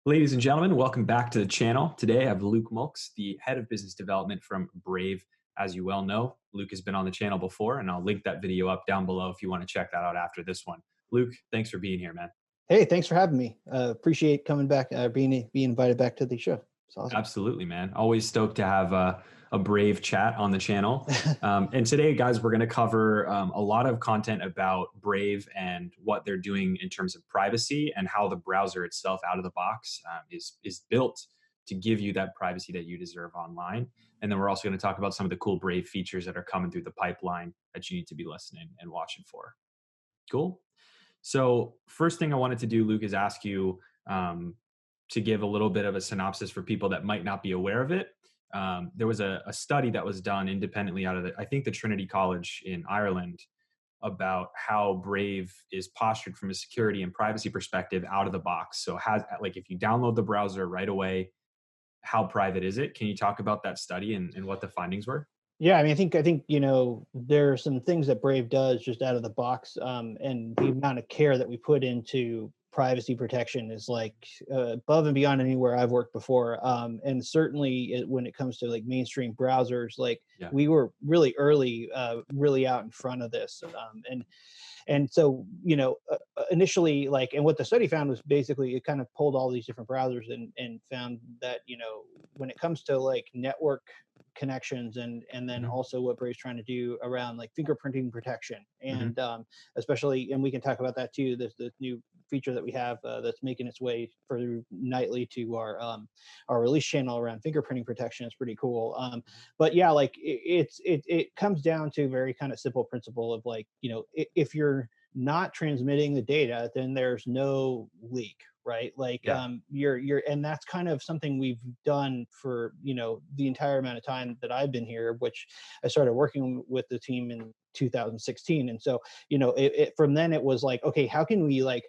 Ladies and gentlemen, welcome back to the channel. Today I have Luke Mulks, the head of business development from Brave. As you well know, Luke has been on the channel before, and I'll link that video up down below if you want to check that out after this one. Luke, thanks for being here, man. Hey, thanks for having me. Appreciate coming back, being invited back to the show. It's awesome. Absolutely, man. Always stoked to have a Brave chat on the channel. And today, guys, we're going to cover a lot of content about Brave and what they're doing in terms of privacy and how the browser itself out of the box is built to give you that privacy that you deserve online. And then we're also going to talk about some of the cool Brave features that are coming through the pipeline that you need to be listening and watching for. Cool. So first thing I wanted to do, Luke, is ask you to give a little bit of a synopsis for people that might not be aware of it. There was a study that was done independently out of I think the Trinity College in Ireland, about how Brave is postured from a security and privacy perspective out of the box. So if you download the browser right away, how private is it? Can you talk about that study and what the findings were? Yeah, I mean, I think there are some things that Brave does just out of the box, and the amount of care that we put into privacy protection is like above and beyond anywhere I've worked before. And certainly when it comes to like mainstream browsers, like Yeah. we were really early, really out in front of this, and so initially, like, and what the study found was basically it kind of pulled all these different browsers and found that when it comes to like network connections and then Hmm. also what Brave's trying to do around like fingerprinting protection, Hmm. and especially, and we can talk about that too, this new feature that we have that's making its way through nightly to our release channel around fingerprinting protection is pretty cool. But yeah, like it comes down to very kind of simple principle of like, if you're not transmitting the data, then there's no leak, right? Like Yeah. you're and that's kind of something we've done for the entire amount of time that I've been here, which I started working with the team in 2016. And so from then it was like, okay, how can we like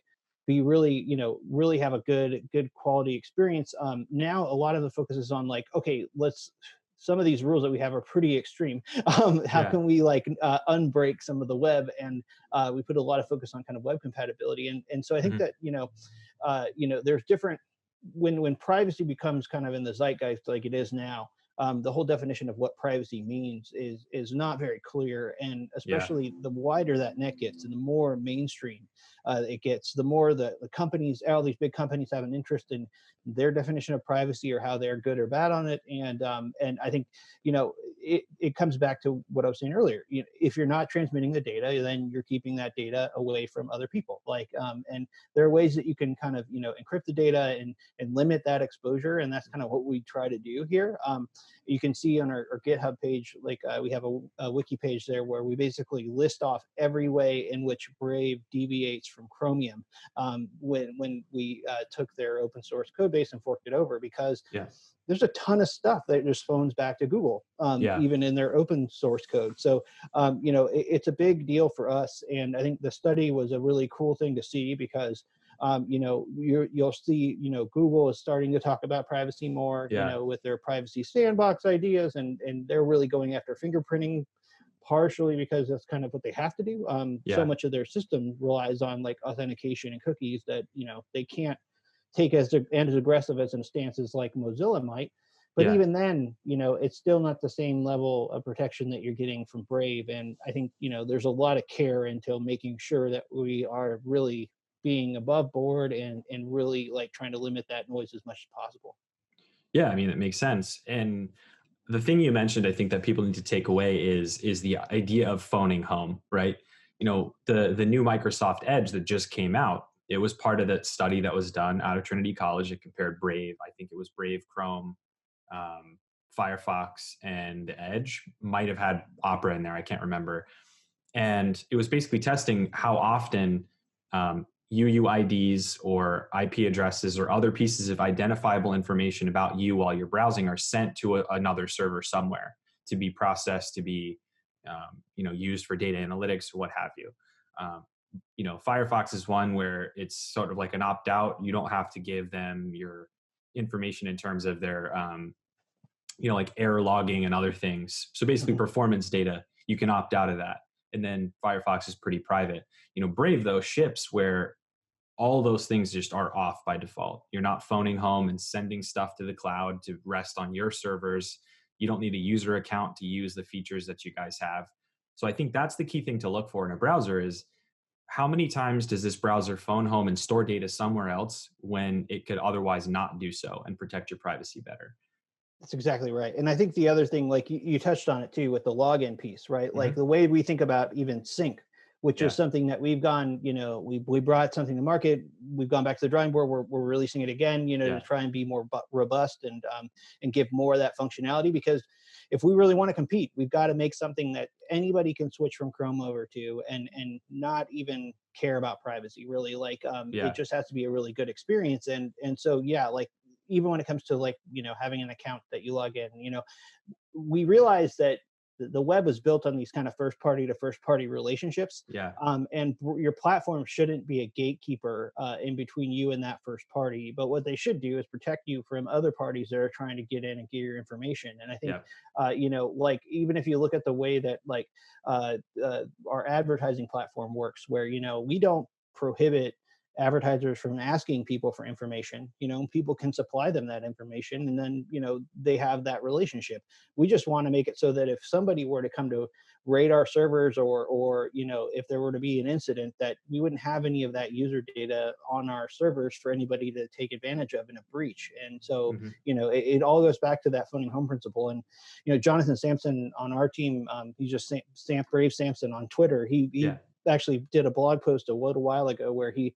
be really really have a good quality experience. Now a lot of the focus is on like, okay, let's, some of these rules that we have are pretty extreme. How Yeah. can we like unbreak some of the web? And we put a lot of focus on kind of web compatibility. And so I think Hmm. that there's different, when privacy becomes kind of in the zeitgeist like it is now. The whole definition of what privacy means is not very clear, and Yeah. especially the wider that net gets and the more mainstream it gets, the more the companies, all these big companies, have an interest in their definition of privacy or how they're good or bad on it. And I think it comes back to what I was saying earlier. If you're not transmitting the data, then you're keeping that data away from other people. Like and there are ways that you can kind of encrypt the data and limit that exposure, and that's kind of what we try to do here. You can see on our GitHub page, like we have a wiki page there where we basically list off every way in which Brave deviates from Chromium when we took their open source code base and forked it over, because Yeah. there's a ton of stuff that just phones back to Google, Yeah. even in their open source code. So, it's a big deal for us. And I think the study was a really cool thing to see because, you'll see, Google is starting to talk about privacy more, Yeah. with their privacy sandbox ideas, and they're really going after fingerprinting, partially because that's kind of what they have to do. So Yeah. much of their system relies on like authentication and cookies that they can't take as aggressive as in stances like Mozilla might. But Yeah. even then, it's still not the same level of protection that you're getting from Brave. And I think there's a lot of care into making sure that we are really being above board and really like trying to limit that noise as much as possible. Yeah, I mean, it makes sense. And the thing you mentioned, I think that people need to take away is the idea of phoning home, right? The new Microsoft Edge that just came out, it was part of that study that was done out of Trinity College. It compared Brave, I think it was Brave, Chrome, um, Firefox, and Edge. Might have had Opera in there, I can't remember. And it was basically testing how often UUIDs or IP addresses or other pieces of identifiable information about you while you're browsing are sent to another server somewhere to be processed, to be used for data analytics or what have you. Um, Firefox is one where it's sort of like an opt out. You don't have to give them your information in terms of their like error logging and other things. So basically, Mhm. performance data, you can opt out of that. And then Firefox is pretty private. Brave though ships where all those things just are off by default. You're not phoning home and sending stuff to the cloud to rest on your servers. You don't need a user account to use the features that you guys have. So I think that's the key thing to look for in a browser is how many times does this browser phone home and store data somewhere else when it could otherwise not do so and protect your privacy better? That's exactly right. And I think the other thing, like you touched on it too, with the login piece, right? Like Hmm. the way we think about even sync, which is Yeah. something that we've gone, we brought something to market. We've gone back to the drawing board. We're releasing it again, to Yeah. try and be more robust and give more of that functionality. Because if we really want to compete, we've got to make something that anybody can switch from Chrome over to, and not even care about privacy really. Like it Yeah. just has to be a really good experience. And so yeah, like even when it comes to like having an account that you log in, we realize that the web was built on these kind of first party to first party relationships, Yeah. and your platform shouldn't be a gatekeeper in between you and that first party. But what they should do is protect you from other parties that are trying to get in and get your information. And I think Yeah. like even if you look at the way that like our advertising platform works, where we don't prohibit advertisers from asking people for information. People can supply them that information, and then they have that relationship. We just want to make it so that if somebody were to come to raid our servers, or if there were to be an incident, that we wouldn't have any of that user data on our servers for anybody to take advantage of in a breach. And so Hmm. it all goes back to that phoning home principle. And Jonathan Sampson on our team, he's just Brave Sampson on Twitter. He Yeah. actually did a blog post a little while ago where he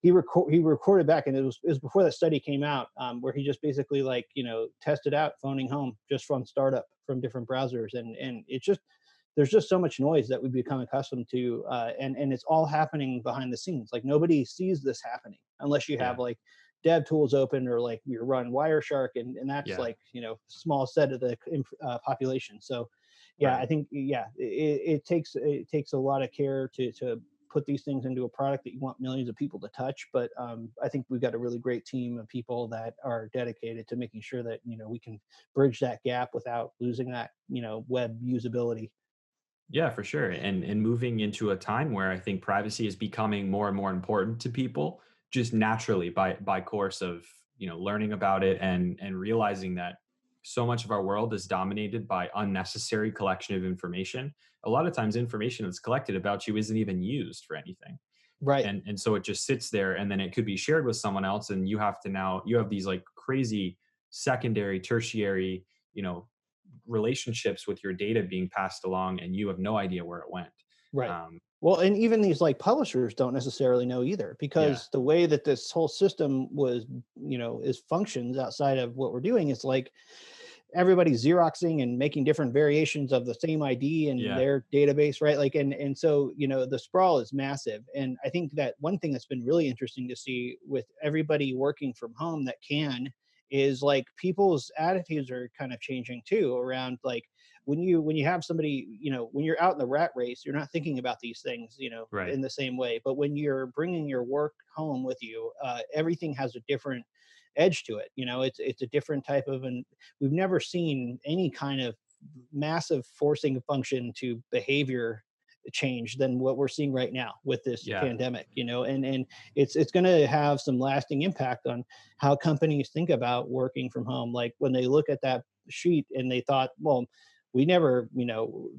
recorded back, and it was before that study came out, where he just basically like tested out phoning home just from startup from different browsers, and it just there's just so much noise that we've become accustomed to, and it's all happening behind the scenes. Like nobody sees this happening unless you have Yeah. like dev tools open, or like you run Wireshark, and that's Yeah. like small set of the population. So yeah, I Right. think yeah, it takes a lot of care to put these things into a product that you want millions of people to touch. But I think we've got a really great team of people that are dedicated to making sure that we can bridge that gap without losing that web usability. Yeah, for sure. And moving into a time where I think privacy is becoming more and more important to people, just naturally by course of learning about it and realizing that so much of our world is dominated by unnecessary collection of information. A lot of times, information that's collected about you isn't even used for anything, Right. and so it just sits there, and then it could be shared with someone else, and you have these like crazy secondary, tertiary, you know relationships with your data being passed along, and you have no idea where it went. Right. um, Well, and even these like publishers don't necessarily know either, yeah. because the way that this whole system was, is functions outside of what we're doing is like everybody's xeroxing and making different variations of the same ID in Yeah. their database, right? Like, and so the sprawl is massive. And I think that one thing that's been really interesting to see with everybody working from home that can is like people's attitudes are kind of changing too, around like when you have somebody, when you're out in the rat race, you're not thinking about these things Right. in the same way. But when you're bringing your work home with you, everything has a different edge to it. It's a different type of, and we've never seen any kind of massive forcing function to behavior change than what we're seeing right now with this Yeah. pandemic. And it's going to have some lasting impact on how companies think about working from home. Like when they look at that sheet and they thought, well, we never,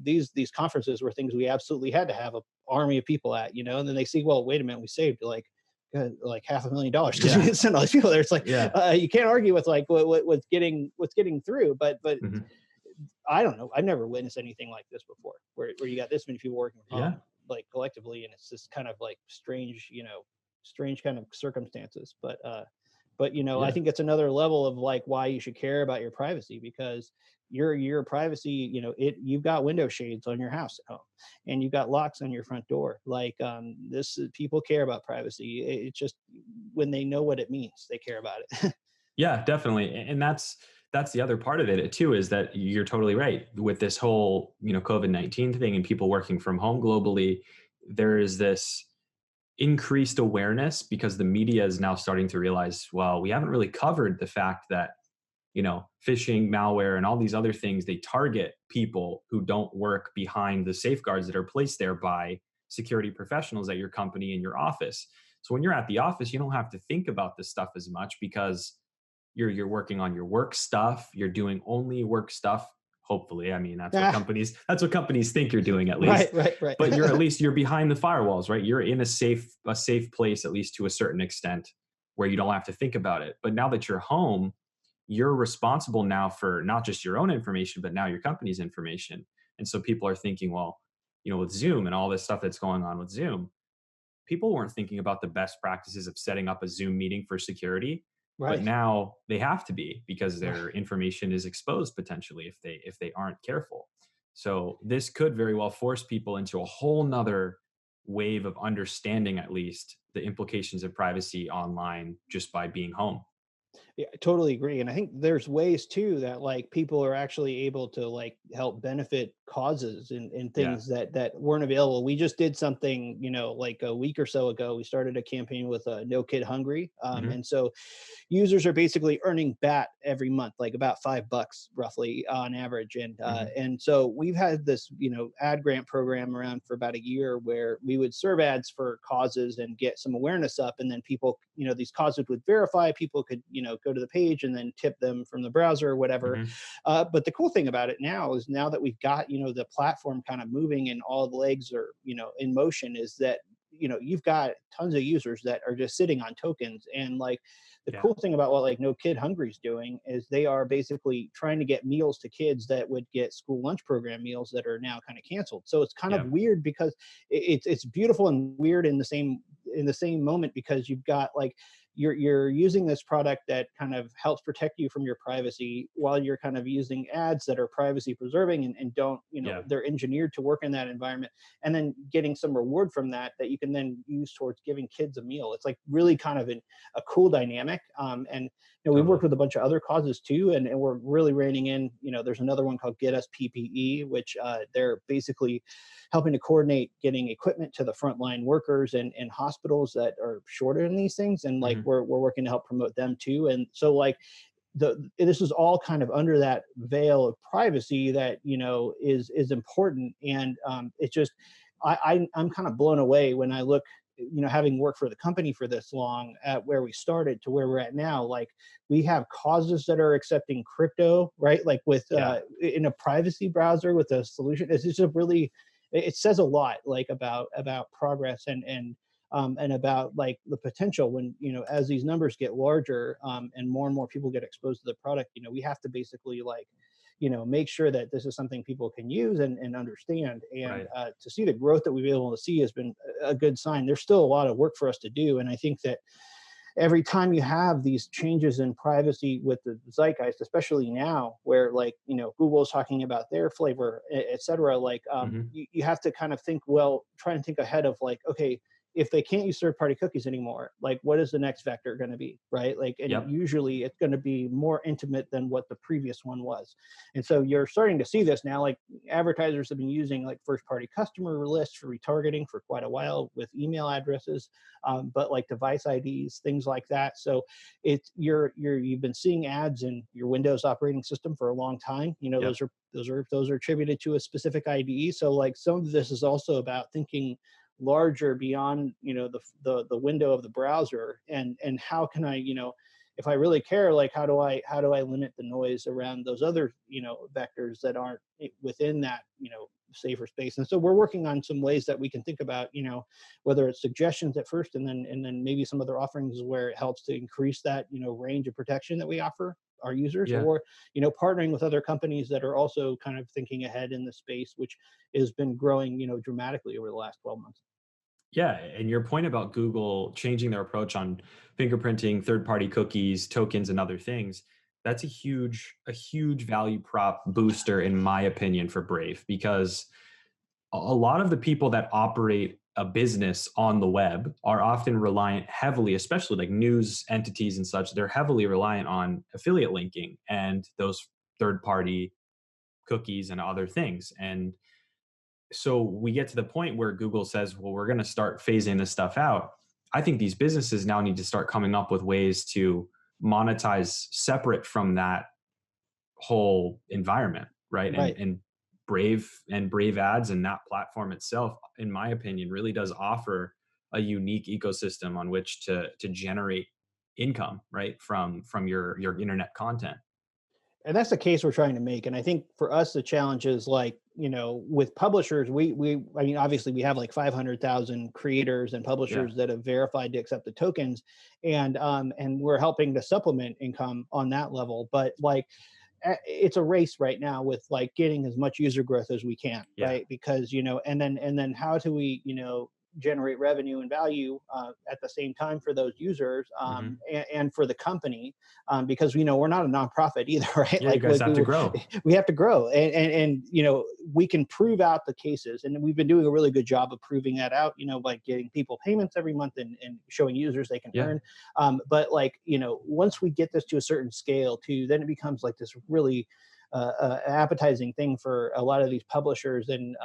these conferences were things we absolutely had to have a army of people at, and then they see, well, wait a minute, we saved like $500,000 because we Yeah. didn't send all these people there. It's like Yeah. you can't argue with like what's getting through, but Hmm. I don't know. I've never witnessed anything like this before, where you got this many people working from Yeah. home, like collectively, and it's just kind of like strange kind of circumstances. But I Yeah. think it's another level of like why you should care about your privacy, because your privacy, you've got window shades on your house at home, and you've got locks on your front door. Like this, people care about privacy. It's just when they know what it means, they care about it. Yeah, definitely. And that's the other part of it too, is that you're totally right with this whole COVID-19 thing and people working from home globally. There is this increased awareness because the media is now starting to realize, well, we haven't really covered the fact that phishing, malware, and all these other things, they target people who don't work behind the safeguards that are placed there by security professionals at your company and your office. So when you're at the office, you don't have to think about this stuff as much because you're working on your work stuff, you're doing only work stuff, hopefully. I mean, Ah, that's what companies think you're doing at right, least. right, right. But you're at least you're behind the firewalls, right? You're in a safe place, at least to a certain extent, where you don't have to think about it. But now that you're home, you're responsible now for not just your own information, but now your company's information. And so people are thinking, well, with Zoom and all this stuff that's going on with Zoom, people weren't thinking about the best practices of setting up a Zoom meeting for security, but Right, now they have to be because their right. information is exposed potentially if they aren't careful. So this could very well force people into a whole nother wave of understanding at least the implications of privacy online just by being home. Yeah, I totally agree. And I think there's ways too that like people are actually able to like help benefit causes and Yeah. things that weren't available. We just did something, like a week or so ago. We started a campaign with No Kid Hungry. Hmm. And so users are basically earning BAT every month, like about $5 roughly on average. Hmm. And so we've had this, ad grant program around for about a year where we would serve ads for causes and get some awareness up. And then people, these causes would verify, people could, go to the page and then tip them from the browser or whatever. Hmm. But the cool thing about it now is now that we've got, the platform kind of moving and all the legs are, in motion is that you've got tons of users that are just sitting on tokens and like the Yeah. cool thing about what like No Kid Hungry is doing is they are basically trying to get meals to kids that would get school lunch program meals that are now kind of canceled. So it's kind of Yeah. weird because it's beautiful and weird in the same moment because you've got like you're using this product that kind of helps protect you from your privacy while you're kind of using ads that are privacy preserving and don't Yeah. they're engineered to work in that environment and then getting some reward from that you can then use towards giving kids a meal. It's like really kind of a cool dynamic. And we've Totally. worked with a bunch of other causes too, and we're really reining in. There's another one called Get Us PPE, which they're basically helping to coordinate getting equipment to the frontline workers and hospitals that are shorter in these things, and like Hmm. we're working to help promote them too. And so like this is all kind of under that veil of privacy that is important, and it's just I'm kind of blown away when I look, having worked for the company for this long at where we started to where we're at now. Like we have causes that are accepting crypto, right? Like with Yeah. in a privacy browser with a solution. It's just a really it says a lot like about progress and about like the potential when as these numbers get larger and more people get exposed to the product. We have to basically like make sure that this is something people can use and understand. And Right. to see the growth that we've been able to see has been a good sign. There's still a lot of work for us to do, and I think that every time you have these changes in privacy with the zeitgeist, especially now where like Google's talking about their flavor, et cetera, like Hmm. you have to kind of think, well, try and think ahead of like, okay, if they can't use third party cookies anymore, like what is the next vector going to be, right? Like, and Yep. usually it's going to be more intimate than what the previous one was. And so you're starting to see this now. Like advertisers have been using like first party customer lists for retargeting for quite a while with email addresses, but like device IDs, things like that. So it's you've been seeing ads in your Windows operating system for a long time. Yep. Those are attributed to a specific IDE. So like some of this is also about thinking larger beyond the window of the browser, and how can I if I really care, like how do I limit the noise around those other vectors that aren't within that safer space. And so we're working on some ways that we can think about whether it's suggestions at first and then maybe some other offerings where it helps to increase that range of protection that we offer our users, Yeah. or partnering with other companies that are also kind of thinking ahead in the space, which has been growing dramatically over the last 12 months. Yeah, and your point about Google changing their approach on fingerprinting, third-party cookies, tokens, and other things, that's a huge value prop booster in my opinion for Brave because a lot of the people that operate a business on the web are often reliant heavily, especially like news entities and such, they're heavily reliant on affiliate linking and those third-party cookies and other things. And so we get to the point where Google says, well, we're going to start phasing this stuff out. I think these businesses now need to start coming up with ways to monetize separate from that whole environment, right? And Right. and Brave ads and that platform itself, in my opinion, really does offer a unique ecosystem on which to generate income, right, from your internet content. And that's the case we're trying to make. And I think for us, the challenge is like, with publishers, I mean, obviously we have like 500,000 creators and Yeah. publishers that have verified to accept the tokens, and we're helping to supplement income on that level. But like, it's a race right now with like getting as much user growth as we can, Yeah. right? Because and then how do we generate revenue and value at the same time for those users, Hmm. and for the company, because we're not a nonprofit either, right? Yeah, you guys Like have to grow. we have to grow, and we can prove out the cases, and we've been doing a really good job of proving that out, by getting people payments every month, and showing users they can Yeah. earn. But like, once we get this to a certain scale too, then it becomes like this really appetizing thing for a lot of these publishers and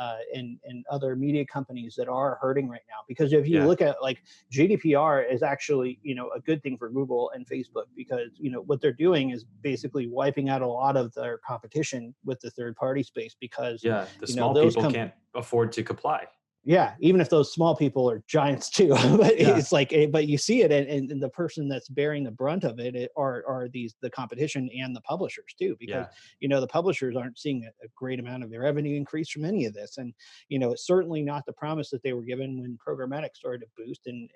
other media companies that are hurting right now. Because if you Yeah. look at like GDPR is actually a good thing for Google and Facebook, because what they're doing is basically wiping out a lot of their competition with the third party space, because Yeah. The small those people come can't afford to comply. yeah, even if those small people are giants too. But Yeah. it's like, but you see it, and the person that's bearing the brunt of it are the competition and the publishers too, because Yeah. the publishers aren't seeing a great amount of their revenue increase from any of this. And it's certainly not the promise that they were given when programmatic started to boost, and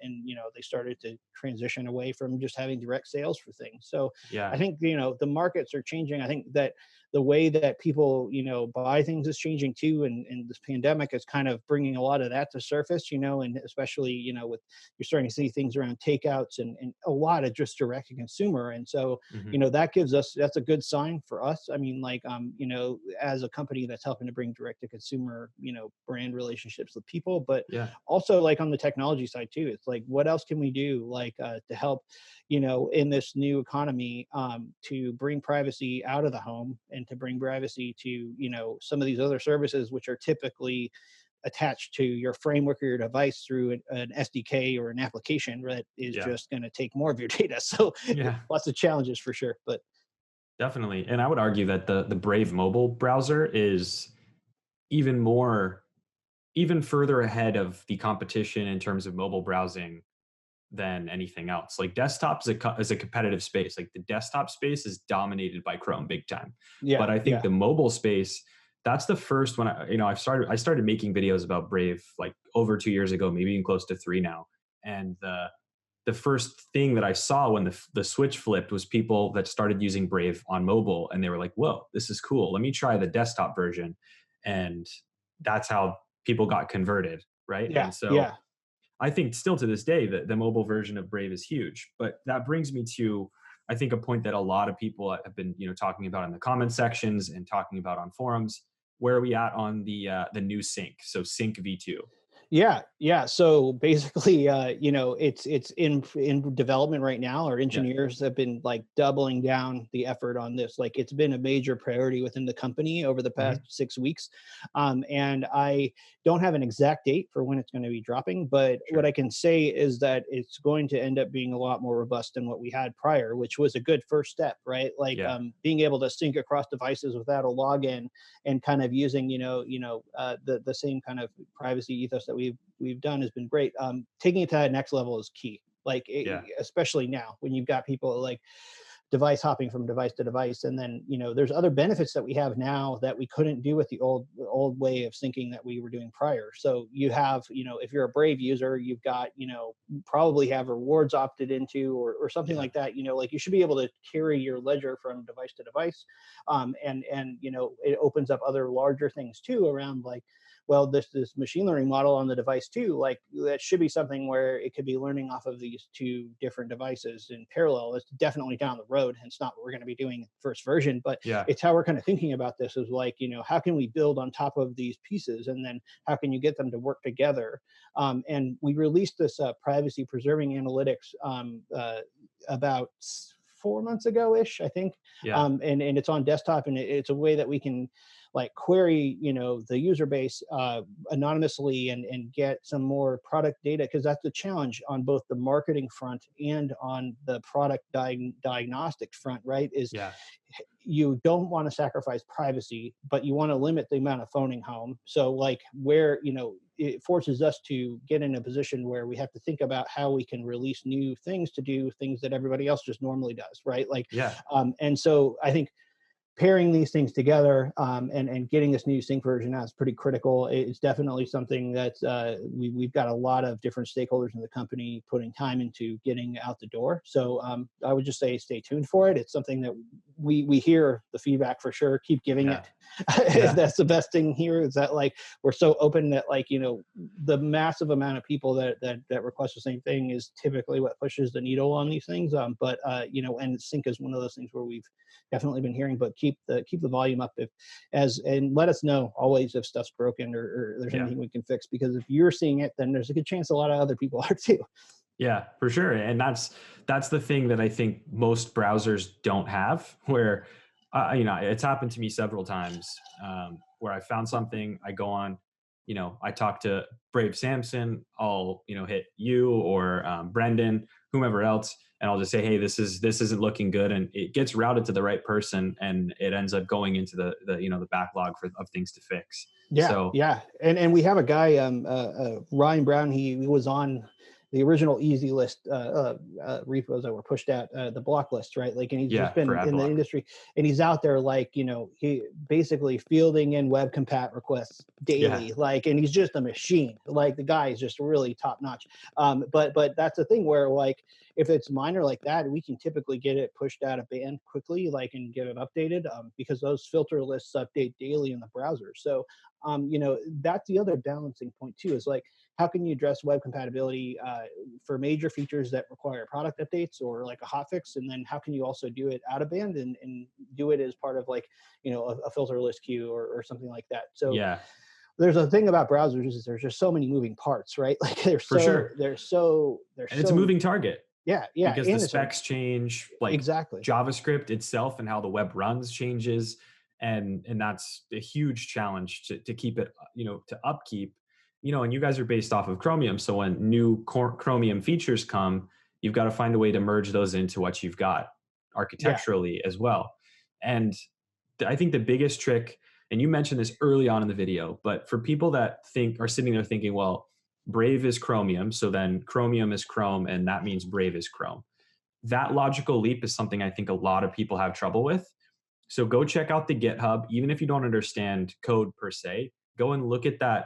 they started to transition away from just having direct sales for things. So I Yeah. think the markets are changing. I think that the way that people buy things is changing too, and this pandemic is kind of bringing a lot of that to surface, and especially with, you're starting to see things around takeouts, and a lot of just direct to consumer. And so Hmm. that's a good sign for us. I mean, like, as a company that's helping to bring direct to consumer brand relationships with people, but Yeah. also like on the technology side too. It's like, what else can we do, like, to help in this new economy, to bring privacy out of the home, and to bring privacy to some of these other services, which are typically attached to your framework or your device through an SDK or an application that is Yeah. just going to take more of your data. So Yeah. lots of challenges for sure. But Definitely. And I would argue that the Brave mobile browser is even more, even further ahead of the competition in terms of mobile browsing than anything else. Like desktop is a competitive space. Like the desktop space is dominated by Chrome big time. yeah, But I think yeah, the mobile space, that's the first one. I started making videos about Brave like over 2 years ago, maybe even close to three now. And the first thing that I saw when the switch flipped was people that started using Brave on mobile, and they were like, "Whoa, this is cool. Let me try the desktop version." And that's how people got converted, right? yeah, And so yeah. I think still to this day that the mobile version of Brave is huge. But that brings me to, I think, a point that a lot of people have been talking about in the comment sections and talking about on forums. Where are we at on the new sync? So sync v2. Yeah, yeah. So basically, it's in development right now. Our Yeah. engineers have been like doubling down the effort on this. Like, it's been a major priority within the company over the past Hmm. 6 weeks. And I don't have an exact date for when it's going to be dropping, but what Sure. I can say is that it's going to end up being a lot more robust than what we had prior, which was a good first step, right? Like, Yeah. being able to sync across devices without a login, and kind of using the same kind of privacy ethos that we've done has been great. Taking it to that next level is key. Like, Yeah. especially now when you've got people like device hopping from device to device, and then there's other benefits that we have now that we couldn't do with the old way of syncing that we were doing prior. So you have, if you're a Brave user, you've got, probably have rewards opted into, or something Yeah. like that. Like, you should be able to carry your ledger from device to device, and it opens up other larger things too around, like, well, this machine learning model on the device too, like, that should be something where it could be learning off of these two different devices in parallel. It's definitely down the road, and it's not what we're going to be doing in the first version, but Yeah. it's how we're kind of thinking about this, is like, how can we build on top of these pieces, and then how can you get them to work together? And we released this privacy preserving analytics about 4 months ago ish, I think. Yeah. And it's on desktop, and it's a way that we can like query the user base anonymously, and get some more product data, because that's the challenge on both the marketing front and on the product diagnostics front, right? Is Yeah. you don't want to sacrifice privacy, but you want to limit the amount of phoning home. So like, where it forces us to get in a position where we have to think about how we can release new things to do things that everybody else just normally does, right? Like, Yeah. and so I think pairing these things together, and getting this new sync version out is pretty critical. It's definitely something that we've got a lot of different stakeholders in the company putting time into getting out the door. So I would just say stay tuned for it. It's something that we hear the feedback for sure. Keep giving Yeah. it. Yeah. That's the best thing here, is that like we're so open that like, the massive amount of people that request the same thing is typically what pushes the needle on these things. But and sync is one of those things where we've definitely been hearing, but keep the volume up and let us know always if stuff's broken, or there's Yeah. anything we can fix, because if you're seeing it, then there's a good chance a lot of other people are too. Yeah, for sure. And that's the thing that I think most browsers don't have. Where, it's happened to me several times, where I found something, I go on, I talk to Brave Samson, I'll hit you or Brendan, whomever else, and I'll just say, hey, this isn't looking good, and it gets routed to the right person, and it ends up going into the backlog of things to fix. Yeah, So yeah, and we have a guy, Ryan Brown. He was on the original easy list repos that were pushed out, the block list, right? Like, and he's just yeah, for been ad in the blocker. industry, and he's out there, like, he basically fielding in web compat requests Yeah, daily, like, and he's just a machine. Like, the guy is just really top notch. But that's the thing where, like, if it's minor like that, we can typically get it pushed out of band quickly, like, and get it updated, because those filter lists update daily in the browser. So that's the other balancing point too, is like, how can you address web compatibility for major features that require product updates or like a hotfix, and then how can you also do it out of band, and do it as part of, like, a filter list queue, or something like that. So yeah, there's a thing about browsers, is there's just so many moving parts, right? Like, for sure. they're And it's a so moving target, yeah, yeah, because the and it's a specs change, like exactly. JavaScript itself and how the web runs changes, and that's a huge challenge to keep it, to upkeep. And you guys are based off of Chromium, so when new Chromium features come, you've got to find a way to merge those into what you've got Yeah, architecturally as well. And I think the biggest trick, and you mentioned this early on in the video, but for people that are sitting there thinking, well, Brave is Chromium, so then Chromium is Chrome, and that means Brave is Chrome. That logical leap is something I think a lot of people have trouble with. So go check out the GitHub, even if you don't understand code per se. Go and look at that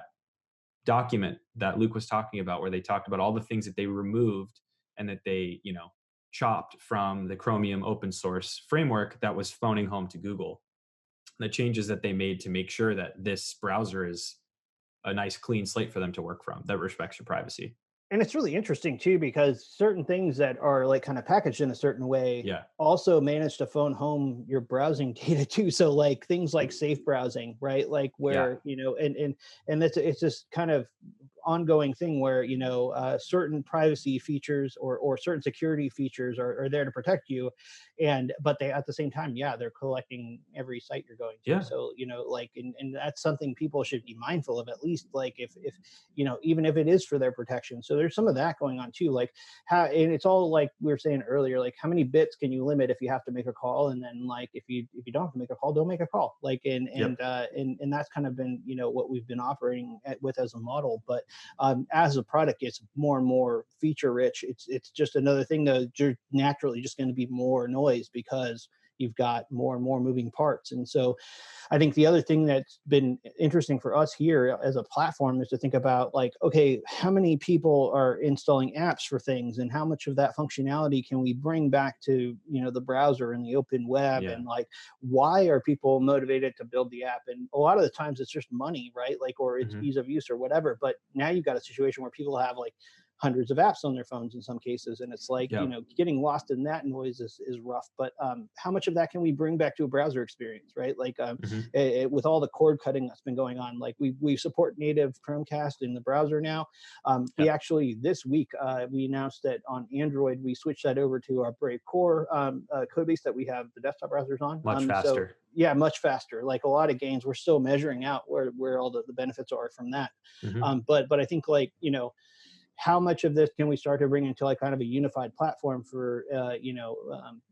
document that Luke was talking about, where they talked about all the things that they removed and that they, chopped from the Chromium open source framework that was phoning home to Google. The changes that they made to make sure that this browser is a nice clean slate for them to work from that respects your privacy. and it's really interesting too, because certain things that are like kind of packaged in a certain way Yeah. also manage to phone home your browsing data too. So like things like safe browsing, right? Like Yeah. where, and it's just kind of ongoing thing where, certain privacy features, or certain security features are there to protect you, but they, at the same time, yeah, they're collecting every site you're going to. Yeah. So like, and that's something people should be mindful of, at least, like, if even if it is for their protection. So there's some of that going on too, like how, and it's all like we were saying earlier, like how many bits can you limit if you have to make a call, and then like if you don't have to make a call, don't make a call, like, Yep. and that's kind of been what we've been operating with as a model. But as the product gets more and more feature rich, it's just another thing that you're naturally just going to be more noise, because you've got more and more moving parts. And so I think the other thing that's been interesting for us here as a platform is to think about, like, okay, how many people are installing apps for things, and how much of that functionality can we bring back to, the browser and the open web, Yeah. and like, why are people motivated to build the app? And a lot of the times it's just money, right? Like, or it's Hmm. ease of use or whatever. But now you've got a situation where people have like hundreds of apps on their phones in some cases, and it's like, Yep. getting lost in that noise is rough. But how much of that can we bring back to a browser experience, right? Like, Hmm. with all the cord cutting that's been going on, like we support native Chromecast in the browser now. We Yep. actually, this week, we announced that on Android we switched that over to our Brave Core code base that we have the desktop browsers on. Much So faster. yeah, much faster. Like a lot of gains, we're still measuring out where all the benefits are from that. Hmm. But I think, like, how much of this can we start to bring into like kind of a unified platform for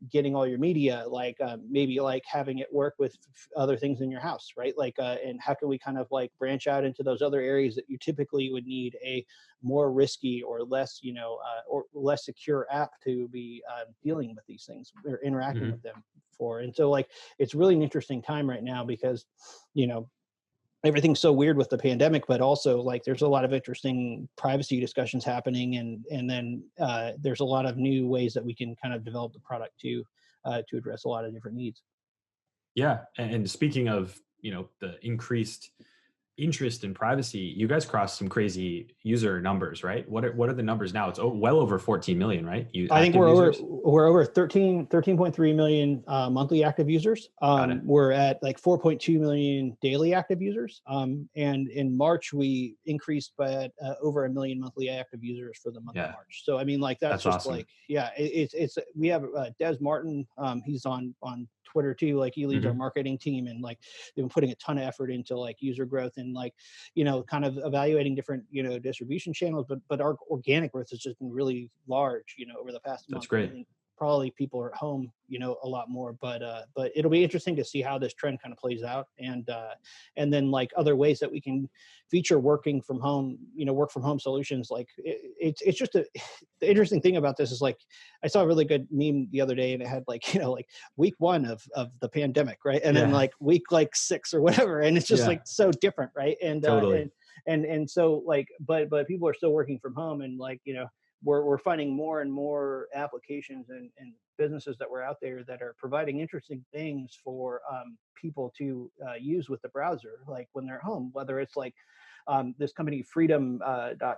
getting all your media, like maybe like having it work with other things in your house, right? Like and how can we kind of like branch out into those other areas that you typically would need a more risky or less or less secure app to be dealing with these things or interacting Hmm. with them for. And so like it's really an interesting time right now because you know everything's so weird with the pandemic, but also like there's a lot of interesting privacy discussions happening, and then there's a lot of new ways that we can kind of develop the product to address a lot of different needs. Yeah, and speaking of, the increased interest in privacy, you guys crossed some crazy user numbers, right? What are the numbers now? It's well over 14 million, right? You I think active users? we're over 13.3 million monthly active users. Got it. We're at like 4.2 million daily active users. And in March we increased by over a million monthly active users for the month of Yeah, March. So I mean, like that's that's just awesome. like yeah, it's we have Des Martin. He's on Twitter too. Like he leads our Hmm. marketing team, and like they've been putting a ton of effort into like user growth and like kind of evaluating different, distribution channels, but our organic growth has just been really large, over the past That's month. great. I think probably people are at home, a lot more, but it'll be interesting to see how this trend kind of plays out. And then like other ways that we can feature working from home, work from home solutions. Like it's just the interesting thing about this is like, I saw a really good meme the other day and it had like, like week one of the pandemic, right? And then Yeah, like week like six or whatever. And it's just yeah, like so different, right? totally. And so like, but people are still working from home, and like, we're finding more and more applications and businesses that were out there that are providing interesting things for people to use with the browser, like when they're home, whether it's like this company freedom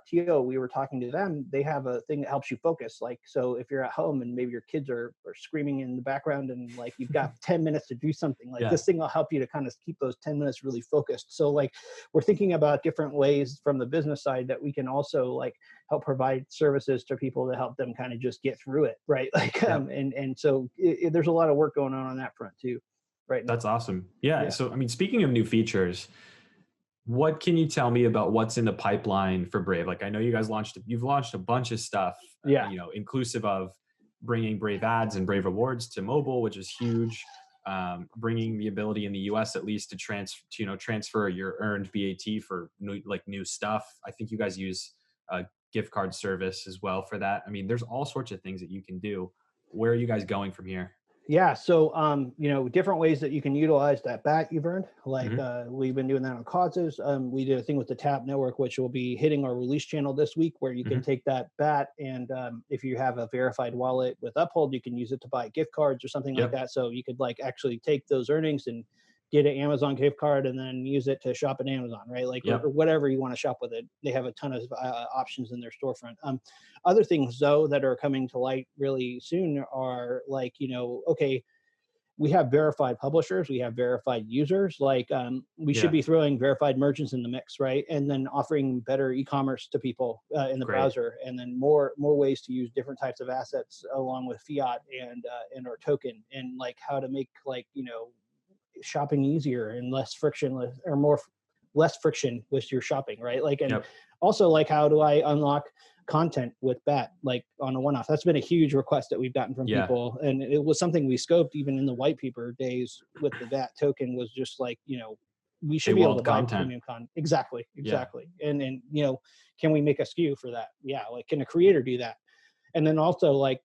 .to, we were talking to them. They have a thing that helps you focus. Like, so if you're at home and maybe your kids are screaming in the background and like you've got 10 minutes to do something, like Yeah, this thing will help you to kind of keep those 10 minutes really focused. So like we're thinking about different ways from the business side that we can also like help provide services to people to help them kind of just get through it, right? Like yep. and so there's a lot of work going on that front too right now. That's awesome. Yeah. Yeah. So, I mean, speaking of new features, what can you tell me about what's in the pipeline for Brave? Like, I know you've launched a bunch of stuff, Yeah. inclusive of bringing Brave ads and Brave rewards to mobile, which is huge. Bringing the ability in the US at least transfer your earned BAT for new stuff. I think you guys use a gift card service as well for that. I mean, there's all sorts of things that you can do. Where are you guys going from here? Yeah, so different ways that you can utilize that bat you've earned. Like Hmm. we've been doing that on causes. We did a thing with the Tap Network, which will be hitting our release channel this week, where you can Hmm. take that bat and if you have a verified wallet with Uphold, you can use it to buy gift cards or something like Yep. that. So you could like actually take those earnings and get an Amazon gift card and then use it to shop at Amazon, right? Like or Yep. whatever you want to shop with it. They have a ton of options in their storefront. Other things though that are coming to light really soon are like okay, we have verified publishers, we have verified users. Like we should Yeah. be throwing verified merchants in the mix, right? And then offering better e-commerce to people in the Great. browser, and then more ways to use different types of assets along with fiat and or token, and like how to make like shopping easier and less frictionless or less friction with your shopping, right? Like, and Yep. also like how do I unlock content with bat like on a one-off? That's been a huge request that we've gotten from Yeah. people, and it was something we scoped even in the white paper days with the bat token, was just like we should be able to Paywalled buy content. premium content. Exactly, Yeah. exactly. And can we make a SKU for that? Yeah, like can a creator do that? And then also like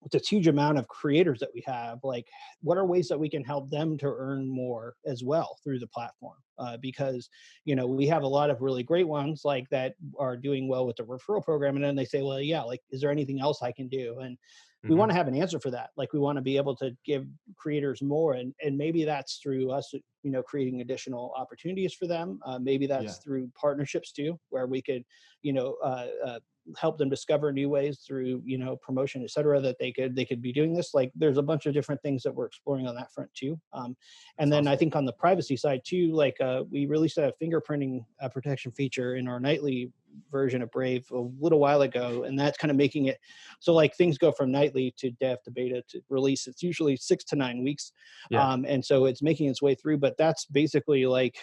with this huge amount of creators that we have, like what are ways that we can help them to earn more as well through the platform? Because we have a lot of really great ones like that are doing well with the referral program, and then they say, well, yeah, like is there anything else I can do? And we want Hmm. to have an answer for that. Like we want to be able to give creators more, and maybe that's through us creating additional opportunities for them. Maybe Yeah. that's through partnerships too, where we could you know help them discover new ways through promotion, et cetera, that they could be doing this. Like there's a bunch of different things that we're exploring on that front too. And That's then I awesome. think on the privacy side too, like we released a fingerprinting protection feature in our nightly version of Brave a little while ago, and that's kind of making it so like things go from nightly to dev to beta to release. It's usually 6 to 9 weeks, Yeah. and so it's making its way through. But that's basically like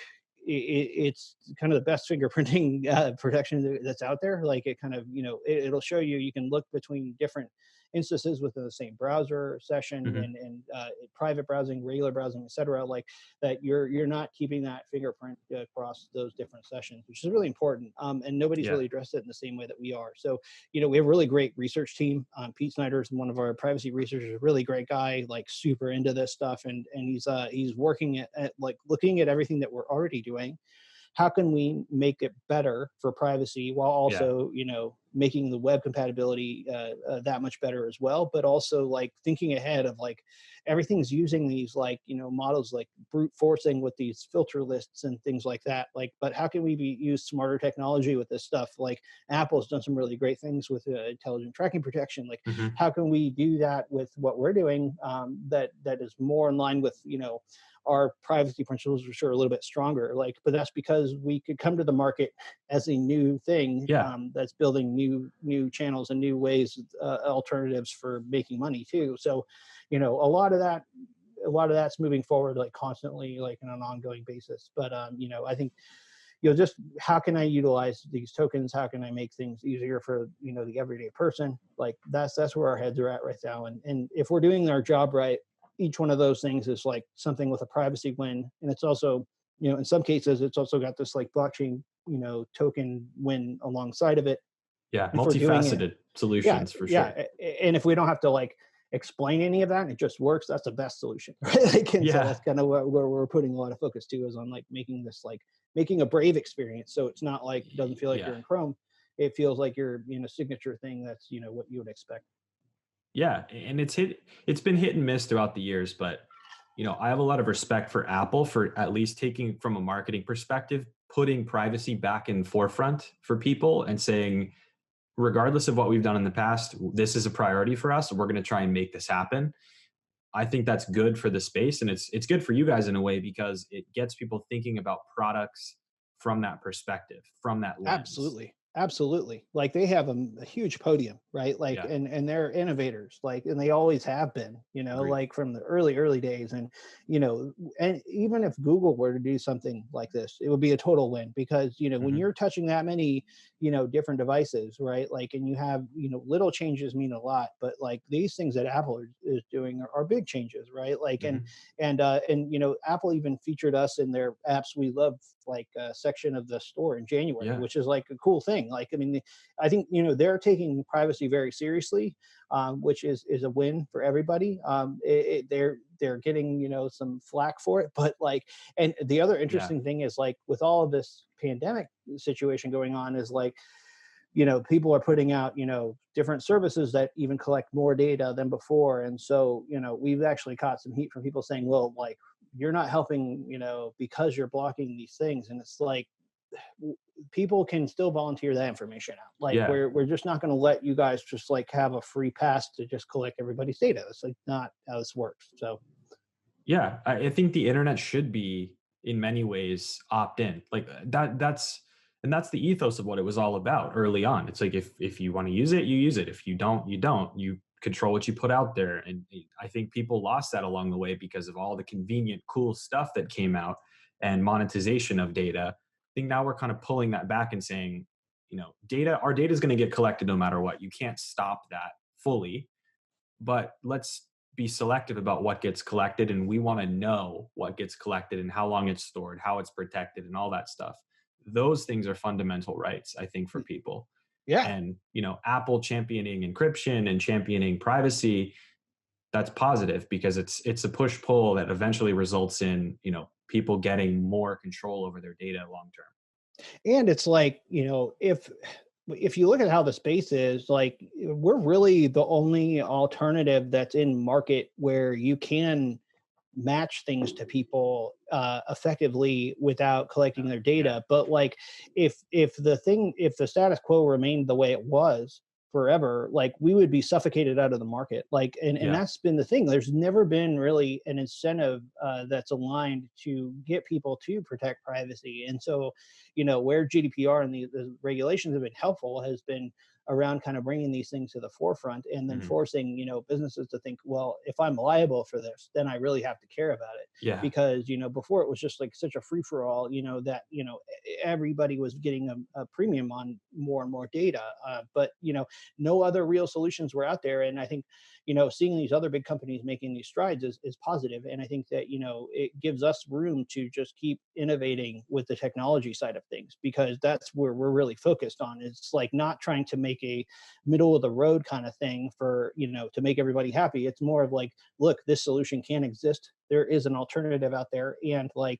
it's kind of the best fingerprinting protection that's out there. Like it kind of, it'll show you, you can look between different instances within the same browser session, Hmm. and private browsing, regular browsing, etc. Like that, you're not keeping that fingerprint across those different sessions, which is really important. And nobody's Yeah. really addressed it in the same way that we are. So, we have a really great research team. Pete Snyder's one of our privacy researchers, a really great guy, like super into this stuff, and he's working at like looking at everything that we're already doing. How can we make it better for privacy while Yeah. also, making the web compatibility that much better as well, but also like thinking ahead of like everything's using these like, models like brute forcing with these filter lists and things like that. Like, but how can we use smarter technology with this stuff? Like Apple's done some really great things with intelligent tracking protection. Like, Hmm. how can we do that with what we're doing, that is more in line with, our privacy principles, which are a little bit stronger. Like, but that's because we could come to the market as a new thing, Yeah. that's building new channels and new ways, alternatives for making money too. So, a lot of that's moving forward like constantly, like on an ongoing basis. But I think, just how can I utilize these tokens? How can I make things easier for the everyday person? Like that's where our heads are at right now. And if we're doing our job right, each one of those things is like something with a privacy win, and it's also, in some cases, it's also got this like blockchain, token win alongside of it. Yeah. If we're doing it, Multifaceted yeah, solutions for sure. yeah, and if we don't have to like explain any of that, and it just works, that's the best solution, right? Like, and so Yeah. that's kind of where we're putting a lot of focus too, is on like making this like making a Brave experience, so it's not like, it doesn't feel like Yeah. you're in Chrome. It feels like you're in a signature thing that's what you would expect. Yeah, and it's been hit and miss throughout the years, but I have a lot of respect for Apple for at least taking from a marketing perspective, putting privacy back in forefront for people and saying, regardless of what we've done in the past, this is a priority for us. We're going to try and make this happen. I think that's good for the space, and it's good for you guys in a way because it gets people thinking about products from that perspective, from that lens. Absolutely. Absolutely. Like they have a huge podium, right? Like, Yeah, and they're innovators, like, and they always have been, agreed. like from the early days. And, and even if Google were to do something like this, it would be a total win because, when Hmm. you're touching that many, different devices, right? Like, and you have, little changes mean a lot, but like these things that Apple is doing are big changes, right? Like, Hmm. and Apple even featured us in their apps we love, like section of the store in January, Yeah, which is like a cool thing. Like, I mean, I think they're taking privacy very seriously, which is a win for everybody. They're getting some flack for it, but like, and the other yeah, interesting thing is like with all of this pandemic situation going on is like, people are putting out, different services that even collect more data than before. And so, we've actually caught some heat from people saying, well, like, you're not helping, because you're blocking these things. And it's like, people can still volunteer that information out. Like, yeah. we're just not going to let you guys just like have a free pass to just collect everybody's data. It's like not how this works. So Yeah, I think the internet should be in many ways opt in. Like that's the ethos of what it was all about early on. It's like if you want to use it, you use it. If you don't, you don't. You control what you put out there. And I think people lost that along the way because of all the convenient, cool stuff that came out and monetization of data. I think now we're kind of pulling that back and saying, our data is going to get collected no matter what. You can't stop that fully, but let's be selective about what gets collected, and we want to know what gets collected and how long it's stored, how it's protected, and all that stuff. Those things are fundamental rights, I think, for people. yeah. And Apple championing encryption and championing privacy, that's positive because it's a push pull that eventually results in people getting more control over their data long term. And it's like, if you look at how the space is, like, we're really the only alternative that's in market where you can match things to people effectively without collecting their Yeah, data. But like, if the status quo remained the way it was forever, like we would be suffocated out of the market. Like, and yeah, that's been the thing. There's never been really an incentive that's aligned to get people to protect privacy. And so, where GDPR and the regulations have been helpful has been around kind of bringing these things to the forefront, and then Hmm. forcing, businesses to think, well, if I'm liable for this, then I really have to care about it. Yeah. Because before it was just like such a free for all, that everybody was getting a premium on more and more data, but no other real solutions were out there. And I think seeing these other big companies making these strides is positive. And I think that it gives us room to just keep innovating with the technology side of things, because that's where we're really focused on. It's like not trying to make a middle of the road kind of thing for to make everybody happy. It's more of like, look, this solution can exist, there is an alternative out there, and like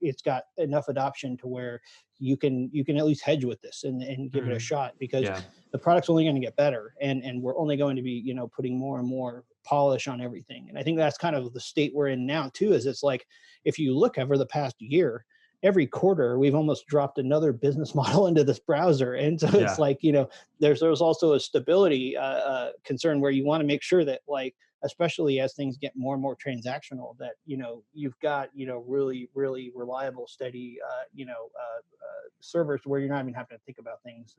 it's got enough adoption to where you can at least hedge with this and give it a Hmm. shot, because Yeah. the product's only going to get better, and we're only going to be putting more and more polish on everything. And I think that's kind of the state we're in now too. Is it's like, if you look over the past year, every quarter we've almost dropped another business model into this browser. And so it's Yeah. like there's also a stability concern, where you want to make sure that, like, especially as things get more and more transactional, that you've got really really reliable, steady servers, where you're not even having to think about things,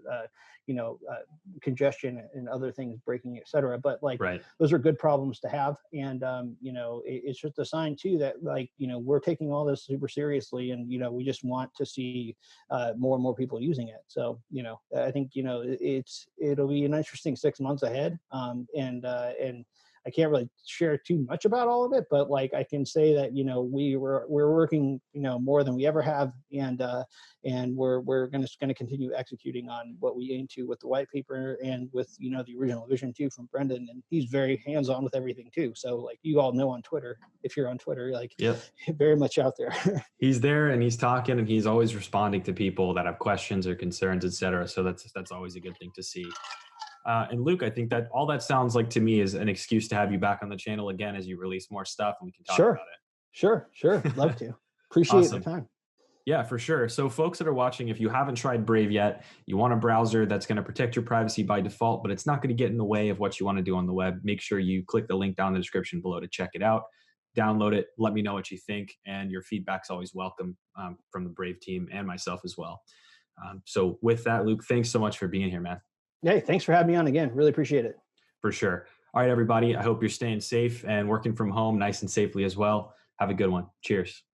you know uh, congestion and other things breaking, etc. But like, Right. those are good problems to have. And it's just a sign too that, like, we're taking all this super seriously, and we just want to see more and more people using it. So I think it'll be an interesting 6 months ahead. And I can't really share too much about all of it, but like, I can say that we're working more than we ever have. And we're gonna continue executing on what we aim to with the white paper, and with the original vision too from Brendan. And he's very hands on with everything too. So, like, you all know on Twitter, if you're on Twitter, like, Yep. very much out there. He's there and he's talking and he's always responding to people that have questions or concerns, et cetera. So that's always a good thing to see. And Luke, I think that all that sounds like to me is an excuse to have you back on the channel again as you release more stuff and we can talk Sure, sure, sure. about Love it. to. Appreciate the Awesome. time. Yeah, for sure. So, folks that are watching, if you haven't tried Brave yet, you want a browser that's going to protect your privacy by default, but it's not going to get in the way of what you want to do on the web. Make sure you click the link down in the description below to check it out. Download it. Let me know what you think, and your feedback's always welcome from the Brave team and myself as well. So, with that, Luke, thanks so much for being here, man. Hey, thanks for having me on again. Really appreciate it. For sure. All right, everybody. I hope you're staying safe and working from home nice and safely as well. Have a good one. Cheers.